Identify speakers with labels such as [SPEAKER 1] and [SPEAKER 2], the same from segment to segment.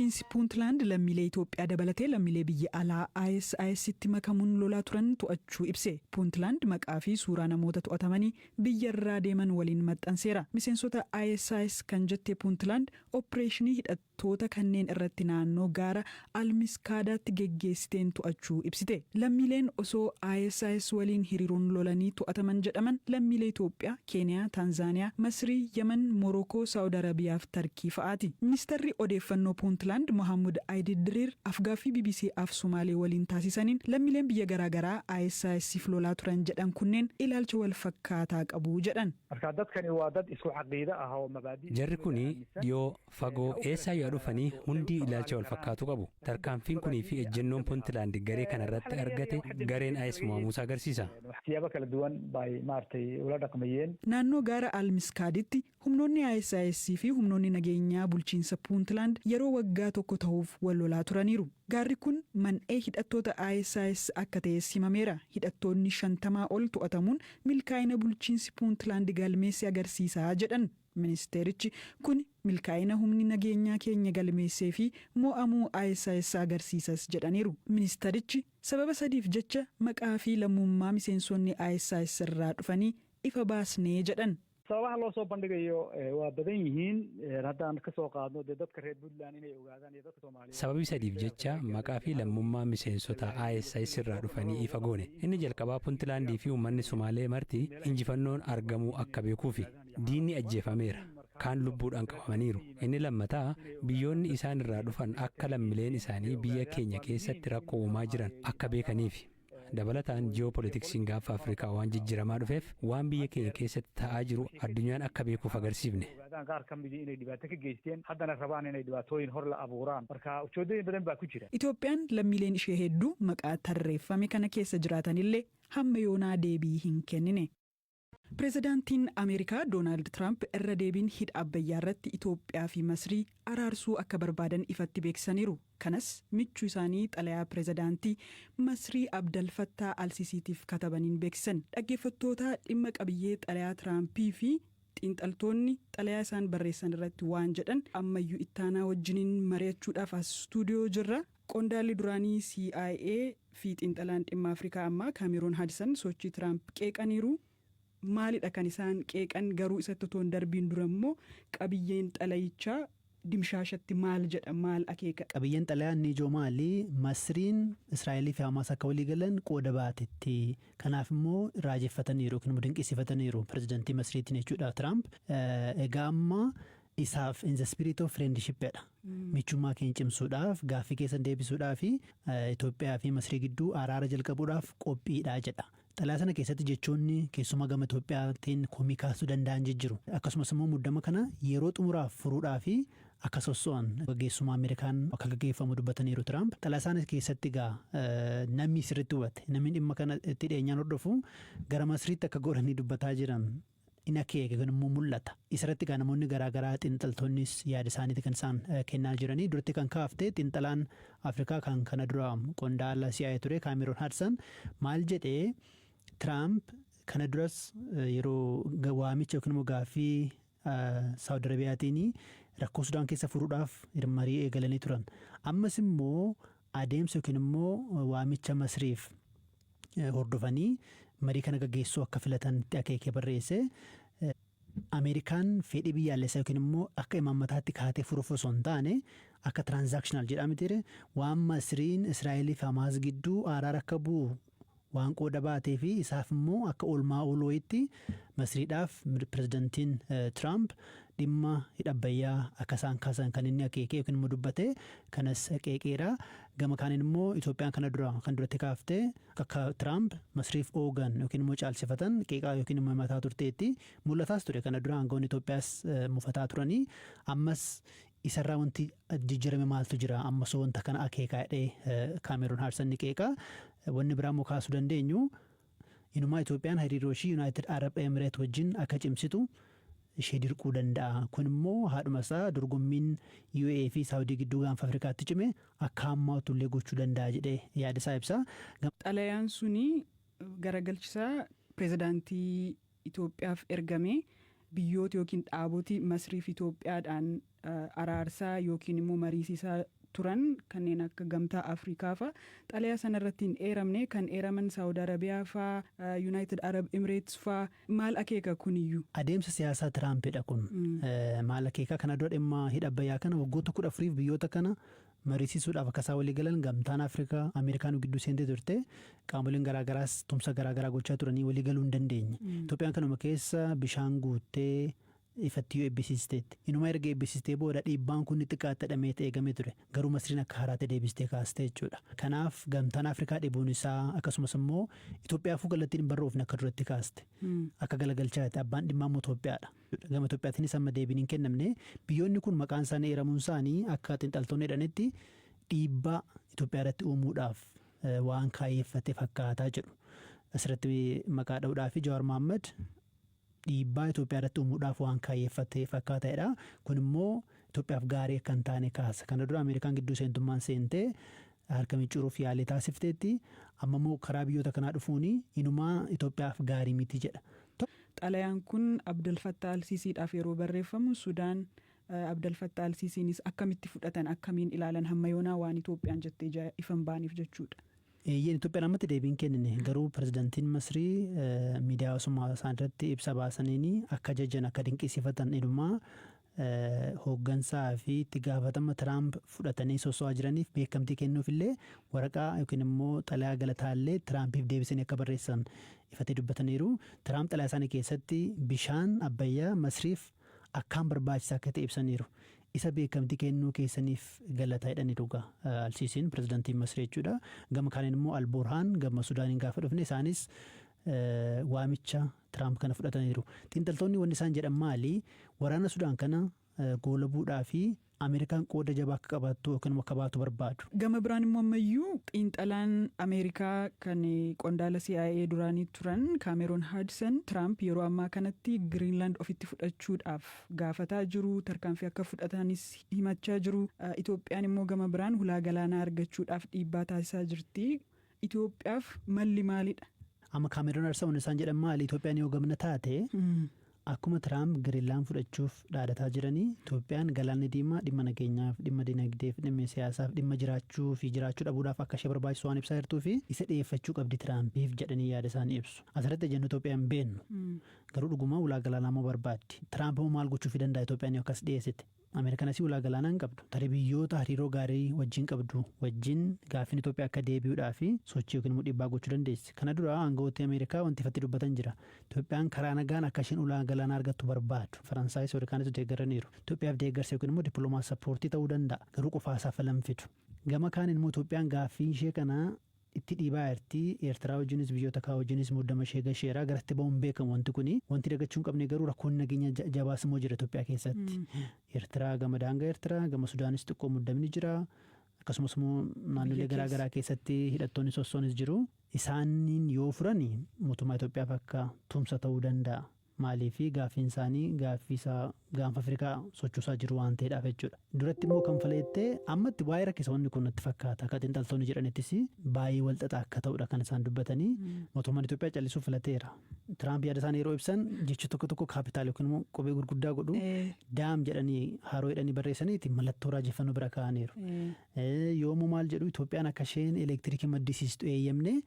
[SPEAKER 1] bulchiinsi Puuntland lammiilee Itoophiyaa dabalatee lammiilee biyya alaa ISIStti makamuun lolaa turan to'achuu ibse. Puuntland maqaa fi suuraa namoota to'atamanii biyya irraa deeman waliin maxxanseera. Miseensota ISIS kan jette Puuntland opereeshinii hidhattoota kanneen irratti naannoo gaara Almiskaadaatti geggeessiteen to'achuu ibsite. Lammiileen osoo ISIS waliin hiriiruun lolanii to'ataman jedhaman lammiilee Itoophiyaa, Keeniyaa, Taanzaaniyaa, Masrii, Yemen, Morokoo, Saawud Arabiyaa fi Tarkii fa'aati. Ministeerri odeeffannoo Puuntland Mohammad Aydidiriir afgaaffii BBC af Somaalee waliin taasisaniin lammiileen biyya garaagaraa ISISif lolaa turan jedhan kunneen ilaalcha wal fakkaataa qabu jedhan.
[SPEAKER 2] Jarri kuni dhiyoo fagoo eessaa yoo dhufanii hundi ilaalcha wal fakkaatu qabu. Tarkaanfiin kunii fi ejjennoon Puuntland garee kana irratti argate gareen IS mo'amuusaa agarsiisa.
[SPEAKER 1] Naannoo gaara Almiskaaditti humnoonni ISIS fi humnoonni nageenyaa bulchiinsa Puuntland yeroo waggaa tokko ta'uuf wal lolaa turaniiru. Gaarri kun man'ee hidhattoota ISIS akka ta'e himameera. Hidhattoonni 50 ol to'atamuun milkaa'ina bulchiinsi Puuntland galmeesse agarsiisaa jedhan. Ministeerichi kun milkaa'ina humni nageenyaa keenya galmeessee fi mo'amuu ISIS agarsiisas jedhaniiru. Ministeerichi sababa sadiif jecha maqaa fi lammummaa miseensonni ISIS irraa dhufanii ifa baasnee jedhan.
[SPEAKER 3] sababaha loo soo bandhigayo waa badan yihiin haddaan ka soo qaadno dadka reer Puntland inay ogaadaan iyo dadka Soomaaliyeed.
[SPEAKER 2] Sababii sadiif jecha maqaa fi lammummaa miseensota ISIS irraa dhufanii ifa goone. Inni jalqabaa Puuntland fi uummanni Somaalee marti injifannoon argamuu akka beekuufi diinni ajjeefameera. Kaan lubbuudhaan qabamaniiru. Inni lammataa biyyoonni isaan irraa dhufan akka lammiileen isaanii biyya keenya keessatti rakkoo uumaa jiran akka beekaniifi. Dabalataan ji'oopolitiksiin gaafa Afrikaa waan jijjiramaa dhufeef waan biyya keenya keessatti ta'aa jiru addunyaan akka beekuuf agarsiifne.
[SPEAKER 1] Itoophiyaan lammiileen ishee hedduu maqaa tarreeffame kana keessa jiraatanillee hamma yoonaa deebii hin kennine. Pireezidaantiin Ameerikaa Doonaald Tiraamp irra deebiin hidha Abbayyaa irratti Itoophiyaa fi Masrii araarsuu akka barbaadan ifatti beeksisaniiru. Kanas michuu isaanii xalayaa pireezidaantii Masrii Abdel Fattah Al-Sisiitiif katabaniin beeksisan. Dhaggeeffattoota dhimma qabiyyee xalayaa Tiraampii fi xiinxaltoonni xalayaa isaan barreessan irratti waan jedhan ammayyuu ittaanaa wajjiniin mari'achuudhaaf as stuudiyoo jirra. Qondaalli duraanii CIA fi xiinxalaan dhimma Afrikaa ammaa Kaameroon Hadisan sochii Tiraamp qeeqaniiru. Maalidha kan isaan qeeqan garuu isatti toon darbiin dura immoo qabiyyeen xalayichaa dimshaashatti maal jedha maal akeeka?
[SPEAKER 4] Qabiyyeen xalayaa inni ijoo maali? Masriin Israa'elii fi Hamaas akka walii galan qooda baatetti. Kanaaf immoo raajeffataniiru yookiin immoo dinqisiifataniiru pireezidaantii Masriitiin jechuudha Tiraamp. Egaa amma isaaf in the spirit of friendship dha. Michummaa keenya cimsuudhaaf gaaffii keessan deebisuudhaaf Itoophiyaa fi Masrii gidduu araara jalqabuudhaaf qophiidha jedha. Xalayaa sana keessatti jechoonni keessumaa gama Itoophiyaatiin komii kaasuu danda'an jijjiiru. Akkasumas immoo muddama kana yeroo xumuraaf furuudhaaf akka sosso'an gaggeessummaa Ameerikaan akka gaggeeffamu dubbataniiru Tiraamp. Xalayaa sana keessatti egaa namni sirriitti hubate namni dhimma kana itti dhiyeenyaan hordofu gara Masriitti akka godhanii dubbataa jiran. Ina keeka kan immoo mul'ata. Isarratti kan namoonni garaagaraa xiinxaltoonnis yaada isaaniitti kan isaan kennaa jiranii duratti kan kaafte xiinxalaan Afrikaa kan kana dura qondaala CIA ture Kaameroon Hadisan maal jedhee Tiraamp kana duras yeroo waamicha yookiin immoo gaaffii Saawud Arabiyaatiin rakkoo Sudaan keessa furuudhaaf marii eegalanii turan. Ammas immoo adeemsa yookiin immoo waamicha Masriif hordofanii marii kana gaggeessuu akka filatanitti akeekee barreesse. Ameerikaan fedhii biyyaalessaa yookiin immoo akka imaammataatti kaatee furuuf osoo hin taane akka tiraanzaakshinaal jedhamee ture waan Masriin Israa'elii fi Hamaas gidduu araara akka bu'u waan qooda baatee fi isaaf immoo akka oolmaa ooloo'itti Masriidhaaf pireezidaantiin Tiraamp dhimma hidha Abbayyaa akka isaan kaasan kan inni akeekee yookiin immoo dubbate kanas qeeqeera. Gama kaaniin immoo Itoophiyaan kana dura kan duratti kaaftee akka Tiraamp Masriif oogan yookiin immoo caalsifatan qeeqaa yookiin immoo mataa turteetti mul'ataas ture. Kana dura aangoonni Itoophiyaas mufataa turanii ammas isarraa wanti jijjiirame maaltu jira ammas wanta kana akeekaa jedhee Kaameroon Hadisan ni qeeqa. Wanni biraa immoo kaasuu dandeenyu inumaa Itoophiyaan hariiroo ishii Yuunaayitid Arab Emireet wajjin akka cimsitu ishee dirquu danda'a. Kun immoo haadhuma isaa dorgommiin UAE fi Saawudii gidduu gaanfa Afrikaatti cime akka hammaatullee gochuu danda'a jedhee yaada isaa ibsa.
[SPEAKER 1] Xalayaan suni garagalchisaa pireezidaantii Itoophiyaaf ergame biyyoota yookiin dhaaboti Masrii fi Itoophiyaadhaan araarsaa yookiin immoo mariisisaa turan kanneen akka gamtaa Afrikaa fa'a xalayaa sanarratti hin eeramne kan eeraman Saawud Arabiyaa fa'a Yuunaayitid Arab Emirates fa'a maal akeeka kuniyyuu.
[SPEAKER 4] Adeemsa siyaasaa Tiraampidha kun maal akeeka kana dura dhimma hidha Abbayyaa kana waggoota 14 biyyoota kana mariisisuudhaaf akka isaan walii galan gamtaan Afrikaa Ameerikaan gidduu seentee turte qaamoleen garaagaraas tumsa garaagaraa gochaa turanii walii galuu hin dandeenye. Itoophiyaan kanuma keessa bishaan guuttee ifatti yoo eebbisiisteetti. Inuma erga eebbisiistee booda dhiibbaan kun xiqqaatti hidhamee eegamee ture. Garuu Masriin akka haaraatti deebistee kaastee jechuudha. Kanaaf gamtaan Afrikaa dhibuun isaa akkasumas immoo Itoophiyaafuu galatti hin barroofne akka duratti kaaste. Akka galagalchaatti abbaan dhimmaa immoo Itoophiyaadha. Gama Itoophiyaatiinis amma deebiin hin kennamne biyyoonni kun maqaan isaanii eeramuun isaanii akka xiinxaltoonni jedhanitti dhiibbaa Itoophiyaa irratti uumuudhaaf waan kaayeffate fakkaataa jedhu. Asirratti maqaa dha'uudhaaf Jawaar Mohaammed dhiibbaa Itoophiyaa irratti uumuudhaaf waan kaayeffate fakkaataadha. Kun immoo Itoophiyaaf gaarii akka hin taane kaasa. Kana dura Ameerikaan gidduu seentummaan seentee harka micciiruuf yaalii taasifteetti. Amma immoo karaa biyyoota kanaa dhufuun inumaa Itoophiyaaf gaarii miti jedha.
[SPEAKER 1] Xalayaan kun Abdel Fattah al-Siisiidhaaf yeroo barreeffamu Sudaan Abdel Fattah al-Siisiinis akkamitti fudhatan akkamiin ilaalan hamma yoonaa waan Itoophiyaan jettee ifan baaniif jechuudha.
[SPEAKER 4] Itoophiyaan ammatti deebiin kennine garuu pirezidaantiin Masrii miidiyaa hawaasummaa isaan irratti ibsa baasaniin akka jajjan akka dinqisiifatan inumaa hooggansaa fi itti gaafatama Tiraamp fudhatanii sosso'aa jiraniif beekamtii kennuuf illee waraqaa yookiin immoo xalayaa galataallee Tiraampiif deebisanii akka barreessan ifatee dubbataniiru. Tiraamp xalayaa isaanii keessatti bishaan Abbayyaa Masriif akkaan barbaachisaa akka ta'e ibsaniiru. Isa beekamtii kennuu keessaniif galataa jedhanii dhugaa al-Siisiin pirezidaantiin Masrii jechuudha. Gama kaaniin immoo Al-Burhaan gama Sudaaniin gaafa dhufne isaanis waamicha Tiraamp kana fudhataniiru. Xiinxaltoonni wanni isaan jedhan maali? Waraana Sudaan kana goolabuudhaa fi Ameerikaan qooda jabaa akka qabaattu yookiin akka baatu barbaadu.
[SPEAKER 1] Gama biraan immoo ammayyuu xiinxalaan Ameerikaa kan qondaala CIA duraanii turan Kaameroon Haadsan Tiraamp yeroo ammaa kanatti Giriinlaand ofitti fudhachuudhaaf gaafataa jiru tarkaanfii akka fudhatanis himachaa jiru. Itoophiyaan immoo gama biraan hulaa galaanaa argachuudhaaf dhiibbaa taasisaa jirti. Itoophiyaaf malli maalidha?
[SPEAKER 4] Amma Kaameroon Haadsan isaan jedhan maali? Itoophiyaan yoo gamna taate akkuma Tiraamp Giriinlaand fudhachuuf dhaadataa jiranii Itoophiyaan galaanni diimaa dhimma nageenyaaf dhimma dinagdeef dhimma siyaasaaf dhimma jiraachuu fi jiraachuu dhabuudhaaf akka ishee barbaachisu waan ibsaa jirtuu fi isa dhiyeeffachuu qabdi Tiraampiif jedhanii yaada isaanii ibsu. Asirratti ejjennu Itoophiyaan beennu garuu dhugumaa ulaa galaanaa moo barbaaddi? Tiraamp moo maal gochuu fi danda'a Itoophiyaan yoo akkas dhiyeessite? Ameerikaanas ulaa galaanaa hin qabdu. Tarii biyyoota hariiroo gaarii wajjin qabdu wajjin gaaffiin Itoophiyaa akka deebi'uudhaa fi sochii yookiin immoo dhiibbaa gochuu dandeessi. Kana dura aangawoonni Ameerikaa wanti ifatti dubbatan jira. Itoophiyaan karaa nagaan akka isheen ulaa galaanaa argattu barbaadu. Faransaayis Ameerikaanis deeggaraniiru. Itoophiyaaf deeggarsa yookiin immoo dippiloomaas sappoortii ta'uu danda'a. Garuu qofaasaa falan fidu. Gama kaaniin immoo Itoophiyaan gaaffii ishee kana itti dhiibaa jirti. Eertiraa wajjinis biyyoota kaa wajjinis muddama ishee gasheeraa garatti ba'uun beekamu wanti kuni wanti dagachuu hin qabne garuu rakkoon nageenya jabaas immoo jira Itoophiyaa keessatti. Eertiraa gama daangaa Eertiraa gama Sudaanis xiqqoo muddamni jira. Akkasumas immoo naannolee garaagaraa keessatti hidhattoonni sossoonis jiru. Isaaniin yoo furani mootummaa Itoophiyaaf akka tumsa ta'uu danda'a. Maaliif gaaffiin isaanii gaaffii isaa gaanfa Afrikaa sochoosaa jiru waan ta'eedhaaf jechuudha. Duratti immoo kan faleettee ammatti waa'ee rakkisa wanni kun natti fakkaata. Akka xiinxaltoonni jedhanittis baay'ee walxaxaa akka ta'udha kan isaan dubbatanii mootummaan Itoophiyaa callisuu filateera. Tiraamp yaada isaanii yeroo ibsan jechi tokko tokko kaapitaal yookiin immoo qubee gurguddaa godhu daam jedhanii haroo jedhanii barreessaniiti mallattoo raajeffannoo bira kaa'aniiru. Yoomuu maal jedhu Itoophiyaan akka isheen elektiriikii maddisiistu eeyyamne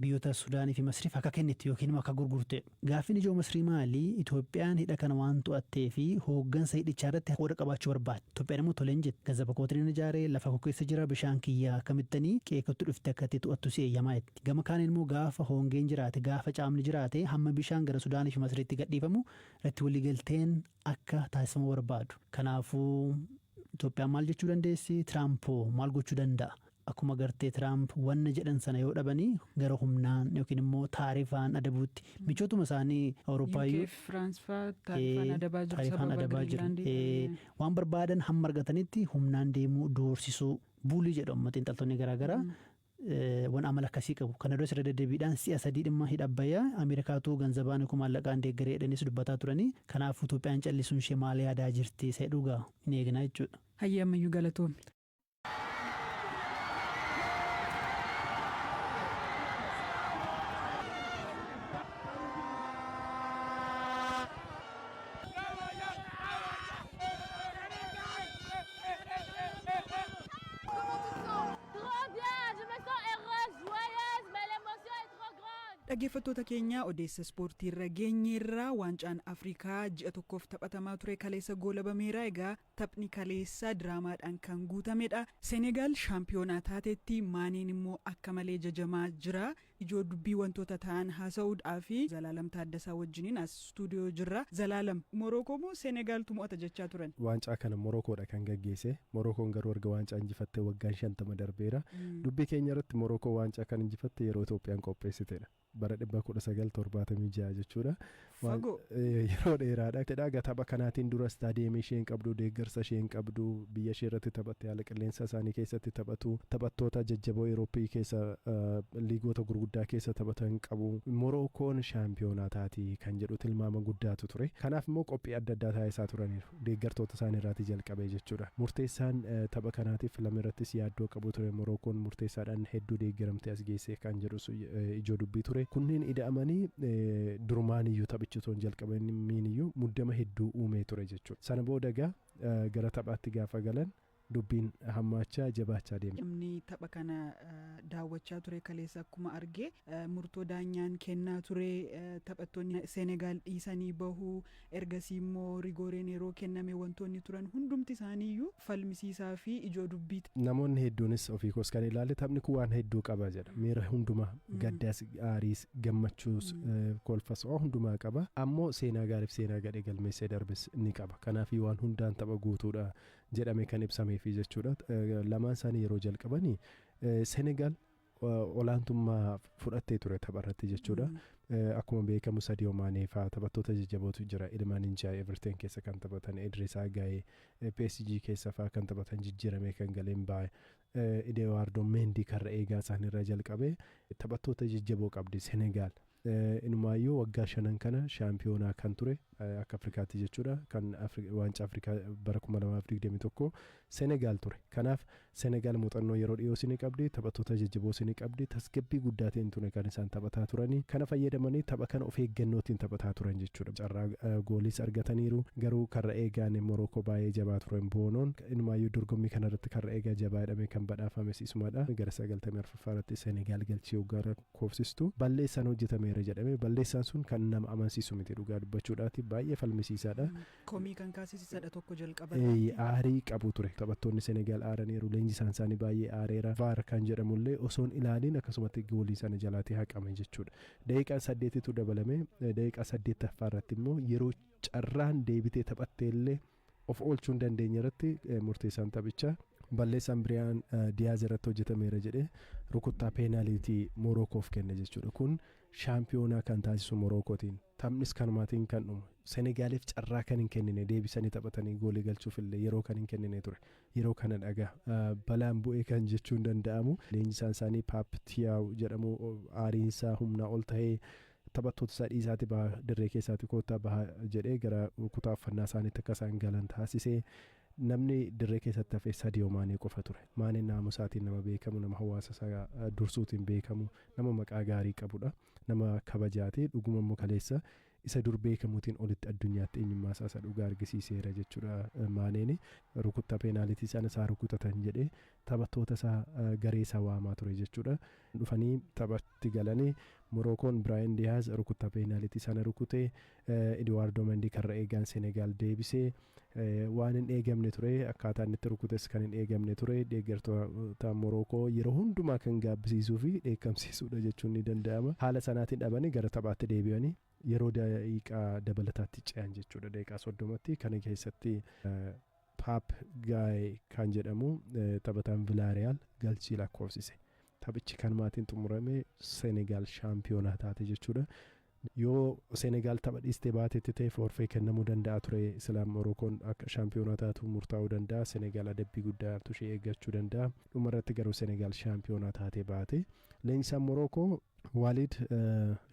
[SPEAKER 4] biyyoota Sudaanii fi Masriif akka kennitti yookiin immoo akka gurgurte. Gaaffiin ijoo Masrii maali? Itoophiyaan hidha kana waan to'attee fi hooggansa hidhichaa irratti qooda qabaachuu barbaadde. Itoophiyaan immoo toleen jette. Gazaba kootiin ijaaree lafa koo keessa jira bishaan kiyyaa akkamittanii qeeqottu dhufte akka itti to'attu si eeyyamaa jetti. Gama kaaniin immoo gaafa hoongeen jiraate gaafa caamni jiraate hamma bishaan gara Sudaanii fi Masriitti gadhiifamu irratti waliigalteen akka taasifamu barbaadu. Kanaafuu Itoophiyaan maal jechuu dandeessi? Tiraampoo maal gochuu danda'a? Akkuma gartee Tiraamp wanna jedhan sana yoo dhabanii gara humnaan yookiin immoo taarifaan adabuutti michootuma isaanii Awurooppaayyuu taarifaan adabaa jiru. Waan barbaadan hamma argatanitti humnaan deemuu doorsisuu buulii jedhamu xiinxaltoonni garaagaraa waan amala akkasii qabu. Kana dura irra deddeebiidhaan si'a 3 dhimma hidha Abbayyaa Ameerikaatu ganzabaan yookiin maallaqaan deeggaree jedhanis dubbataa turanii. Kanaafuu Itoophiyaan callisuun ishee maal yaadaa jirti isa dhugaa hin eegnaa jechuudha.
[SPEAKER 1] Hayyamayyuu galatoomne. Dhaggeeffattoota keenya odeessa ispoortii irra geenyeerraa waancaan Afrikaa ji'a tokkoof taphatamaa ture kaleessa goolabameera. Egaa taphni kaleessa diraamaadhaan kan guutamedha. Senegaal shaampiyoonaa taatetti Maaneen immoo akka malee jajamaa jira. Ijoo dubbii wantoota ta'an haasa'uudhaa fi Zalaalam Taaddasaa wajjiniin as stuudiyoo jirra. Zalaalam, Morookoo moo Senegaaltu mo'ata jechaa turan?
[SPEAKER 5] Waancaa kana Morookoodha kan gaggeesse. Morookoon garuu erga waancaa injifattee waggaan 50 darbeera. Dubbii keenya irratti Morookoo waancaa kan injifatte yeroo Itoophiyaan qopheessitedha. Bara 1976 jechuudha. Yeroo dheeraadha. Tapha kanaatiin dura istaadiyeemii isheen qabdu, deeggarsa isheen qabdu, biyya ishee irratti taphatte, haala qilleensa isaanii keessatti taphatu, taphattoota jajjaboo Eurooppii keessa liigoota gurguddaa keessa taphatan qabu. Morookoon shaampiyoonaa taati kan jedhu tilmaama guddaatu ture. Kanaaf immoo qophii adda addaa taasisaa turaniiru. Deeggartoota isaanii irratti jalqabee jechuudha. Murteessaan tapha kanaatiif filame irrattis yaaddoo qabu ture. Morookoon murteessaadhaan hedduu deeggaramtee as geessee kan jedhu ijoo dubbii ture. Kunneen ida'amanii durumaan iyyuu taphichitoon jalqabaniin iyyuu muddama hedduu uumee ture jechuudha. Sana booda gara taphaatti gaafa galan dubbiin hammaachaa jabaachaa deema.
[SPEAKER 1] Namni tapha kana daawwachaa ture kaleessa akkuma arge murtoo daanyaan kennaa ture. Taphattoonni Senegaal dhiisanii bahuu, ergasii immoo rigooreen yeroo kenname wantoonni turan hundumti isaaniiyyuu falmisiisaa fi ijoo dubbiiti.
[SPEAKER 5] Namoonni hedduunis ofii koos kan ilaale taphni kun waan hedduu qaba jedha. Miira hundumaa gaddaas, aariis, gammachuus, kolfas hundumaa qaba. Ammoo seenaa gaariif seenaa gadhee galmeessee darbes ni qaba. Kanaaf waan hundaan tapha guutuudha jedhame kan ibsameefi jechuudha. Lamaan isaanii yeroo jalqabanii Senegaal olaantummaa fudhattee ture tapharratti jechuudha. Akkuma beekamu Sadio Maanee fa'aa taphattoota jajjabootu jira. Ilmaan Injaa Everton keessa kan taphatan, Idrisaa Gaayee PSG keessa fa'aa kan taphatan, jijjiiramee kan galeen baay'ee. Eduardo Mendy karra eegaa isaaniirra jalqabee taphattoota jajjaboo qabdi Senegaal. Inumaayyuu waggaa 5 kana shaampiyoonaa kan ture akka Afrikaatti jechuudha. Kan waancaa Afrikaa bara 2021 Senegaal ture. Kanaaf Senegaal muuxannoo yeroo dhiyoo sini qabdi, taphattoota jajjaboo sini qabdi, tasgabbii guddaatiin ture kan isaan taphataa turanii. Kana fayyadamanii tapha kana of eeggannootiin taphataa turan jechuudha. Carraa gooliis argataniiru. Garuu karra eegaan Morookoo baay'ee jabaa turan Boonoon. Inumaayyuu dorgommii kanarratti karra eegaa jabaa jedhamee kan badhaafames isumadha. Gara 94ffaarratti Senegaal galchee gara koofsistu balleessaan hojjetame jedhame. Balleessaan sun kan nama amansiisu miti dhugaa dubbachuudhaati. Baay'ee falmisiisaadha.
[SPEAKER 1] Komii kan kaasisisadha tokko jalqaba.
[SPEAKER 5] Aarii qabu ture. Taphattoonni Senegaal aaraniiru. Leenjisaan isaanii baay'ee aareera. VAR kan jedhamullee osoon ilaaliin akkasumatti goolii sana jalaatii haqame jechuudha. Daqiiqaa 8tu dabalame. Daqiiqaa 8ffaarratti immoo yeroo carraan deebitee taphatteellee of oolchuu hin dandeenye irratti murteessaan taphichaa balleessaan Biriyaan Diyaaz irratti hojjetameera jedhee rukuttaa peenaalitii Morokoof kenne jechuudha. Kun shaampiyoonaa kan taasisu Morokootiin. Taphnis kanumaatiin kan dhumu. Senegaaliif carraa kan hin kennine deebisanii taphatanii goolii galchuuf illee yeroo kan hin kennine ture. Yeroo kana dhagaa balaan bu'ee kan jechuun danda'amu. Leenjisaan isaanii Paap Tiyaaw jedhamu aariinsaa humnaa ol ta'ee taphattoota isaa dhiisaatti baha dirree keessaatti koottaa baha jedhee gara kutaa uffannaa isaaniitti akka isaan galan taasisee. Namni dirree keessatti hafee Sadio Maanee qofa ture. Maaneen naamusaatiin nama beekamu, nama hawaasa isaa dursuutiin beekamu, nama maqaa gaarii qabudha. Nama kabajaati. Dhuguma immoo kaleessa isa dur beekamuutiin olitti addunyaatti eenyummaa isaa dhugaa argisiiseera jechuudha. Maaneen rukuttaa peenaalitii sana isaa rukutatan jedhee taphattoota isaa garee isaa waamaa ture jechuudha. Dhufanii taphatti galanii Morookoon Biriyaan Diyaaz rukuttaa peenaalitii sana rukutee Eduardo Mendy karra eegaan Senegaal deebisee waan hin eegamne ture. Akkaataa inni itti rukutes kan hin eegamne ture. Deeggartoota Morookoo yeroo hundumaa kan gaabbisiisuu fi dheekkamsiisuudha jechuun ni danda'ama. Haala sanaatiin dhabanii gara taphaatti deebi'anii yeroo daqiiqaa dabalataatti ce'an jechuudha. Daqiiqaa 30tti kana keessatti Paap Gaayee kan jedhamu taphataan Vilaareyaal galchii lakkoofsise. Taphichi kanumaatiin xumurame Senegaal shaampiyoonaa taate jechuudha. Yoo Senegaal tapha dhiistee baatetti ta'e forfee kennamuu danda'a ture. Islaam Morookoon akka shaampiyoonaa taatu murtaa'uu danda'a. Senegaal adabbii guddaatu ishee eeggachuu danda'a. Dhumarratti garuu Senegaal shaampiyoonaa taatee baate. Leenjisaan Morookoo Waalid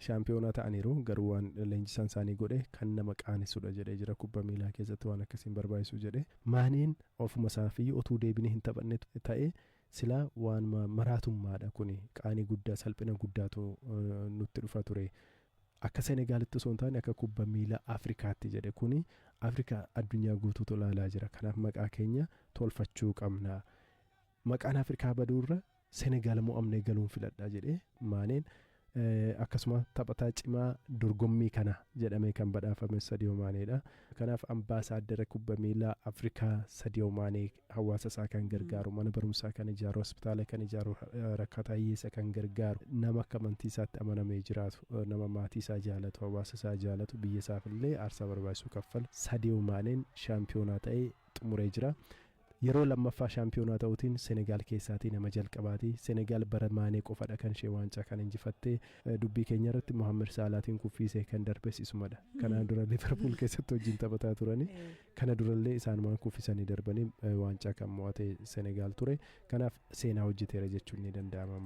[SPEAKER 5] shaampiyoonaa ta'aniiru. Garuu waan leenjisaan isaanii godhe kan nama qaanessuudha jedhee jira. Kubbaa miilaa keessatti waan akkasiin barbaachisu jedhe. Maaneen ofuma isaafi otuu deebinee hin taphanne ta'e silaa waan maraatummaadha kuni. Qaanii guddaa salphina guddaatu nutti dhufa ture. Akka Senegaalitti osoo hin taane akka kubbaa miilaa Afrikaatti jedhe kuni Afrikaa addunyaa guutuutu ilaalaa jira. Kanaaf maqaa keenya tolfachuu qabna. Maqaan Afrikaa baduurra Senegaal mo'amnee galuun filadhaa jedhee Maaneen akkasuma taphataa cimaa dorgommii kana jedhamee kan badhaafame Sadio Maaneedha. Kanaaf ambaasaaddara kubbaa miilaa Afrikaa Sadio Maanee hawaasa isaa kan gargaaru, mana barumsaa kan ijaaru, hospitaala kan ijaaru, rakkataa hiyyeessa kan gargaaru, nama akka amantii isaatti amanamee jiraatu, nama maatii isaa jaalatu, hawaasa isaa jaalatu, biyya isaaf illee aarsaa barbaachisu kaffalu Sadio Maaneen shaampiyoonaa ta'ee xumuree jira. Yeroo lammaffaa shaampiyoonaa ta'uutiin Senegaal keessaatii nama jalqabaati. Senegaal bara Maanee qofadha kan ishee waancaa kan injifattee. Dubbii keenya irratti Mohaammed Salaatiin kuffisee kan darbes isumadha. Kanaan dura Liverpool keessatti wajjin taphataa turani. Kana durallee isaanumaan kuffisanii darbanii waancaa kan mo'ate Senegaal ture. Kanaaf seenaa hojjeteera jechuun ni danda'ama.